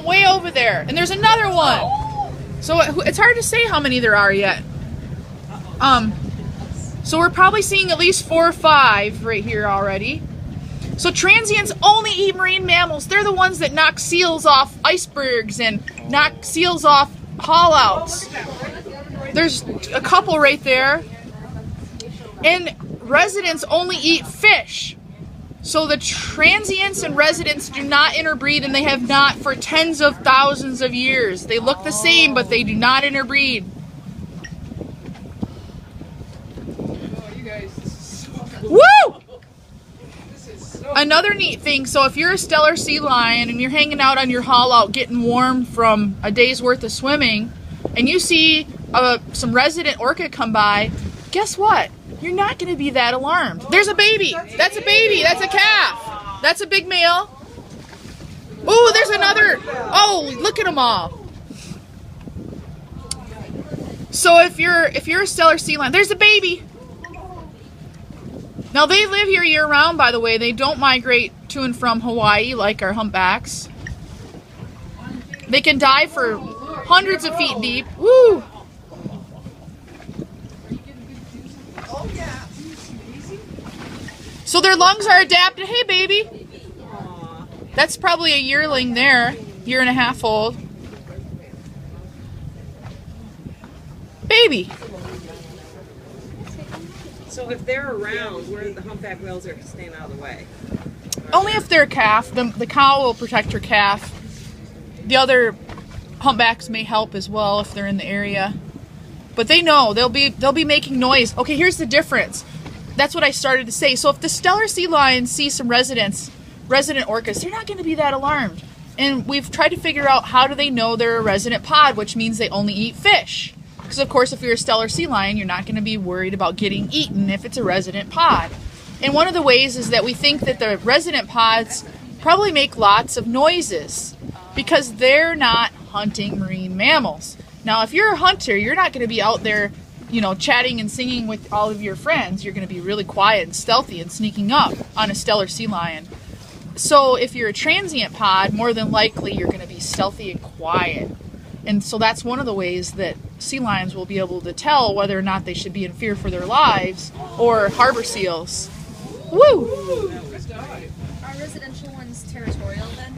way over there, and there's another one. So it's hard to say how many there are yet. So we're probably seeing at least 4 or 5 right here already. So transients only eat marine mammals. They're the ones that knock seals off icebergs and knock seals off haulouts. There's a couple right there. And residents only eat fish. So the transients and residents do not interbreed, and they have not for tens of thousands of years. They look the same, but they do not interbreed. Woo! Another neat thing, so if you're a stellar sea lion and you're hanging out on your haul out getting warm from a day's worth of swimming, and you see some resident orca come by, guess what? You're not going to be that alarmed. There's a baby. That's a baby. That's a calf. That's a big male. Oh, there's another. Oh, look at them all. So if you're a stellar sea lion, there's a baby. Now they live here year round, by the way. They don't migrate to and from Hawaii like our humpbacks. They can dive for hundreds of feet deep. Woo! So their lungs are adapted. Hey, baby. That's probably a yearling there, 1.5 old. Baby. So if they're around, where the humpback whales are staying out of the way? Only if they're a calf. The cow will protect her calf. The other humpbacks may help as well if they're in the area. But they know they'll be making noise. Okay, here's the difference. That's what I started to say. So if the stellar sea lions see some resident orcas, they're not going to be that alarmed. And we've tried to figure out how do they know they're a resident pod, which means they only eat fish. Because of course, if you're a stellar sea lion, you're not going to be worried about getting eaten if it's a resident pod. And one of the ways is that we think that the resident pods probably make lots of noises because they're not hunting marine mammals. Now, if you're a hunter, you're not going to be out there, you know, chatting and singing with all of your friends. You're going to be really quiet and stealthy and sneaking up on a stellar sea lion. So if you're a transient pod, more than likely you're going to be stealthy and quiet. And so that's one of the ways that sea lions will be able to tell whether or not they should be in fear for their lives or harbor seals. Woo! Are residential ones territorial then?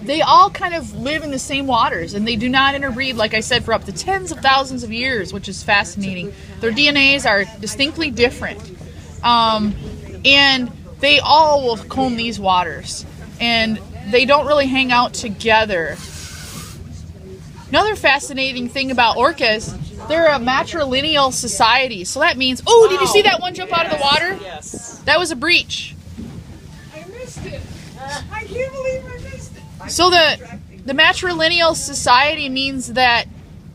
They all kind of live in the same waters, and they do not interbreed, like I said, for up to tens of thousands of years, which is fascinating. Their DNAs are distinctly different. And they all will comb these waters, and they don't really hang out together. Another fascinating thing about orcas, they're a matrilineal society. So that means, oh, did you see that one jump out of the water? Yes. That was a breach. I missed it. I can't believe I missed it. So the matrilineal society means that,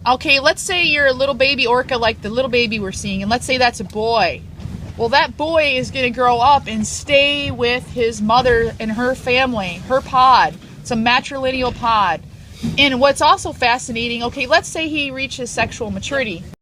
okay, let's say you're a little baby orca like the little baby we're seeing, and let's say that's a boy. Well, that boy is going to grow up and stay with his mother and her family, her pod. It's a matrilineal pod. And what's also fascinating, okay, let's say he reaches sexual maturity.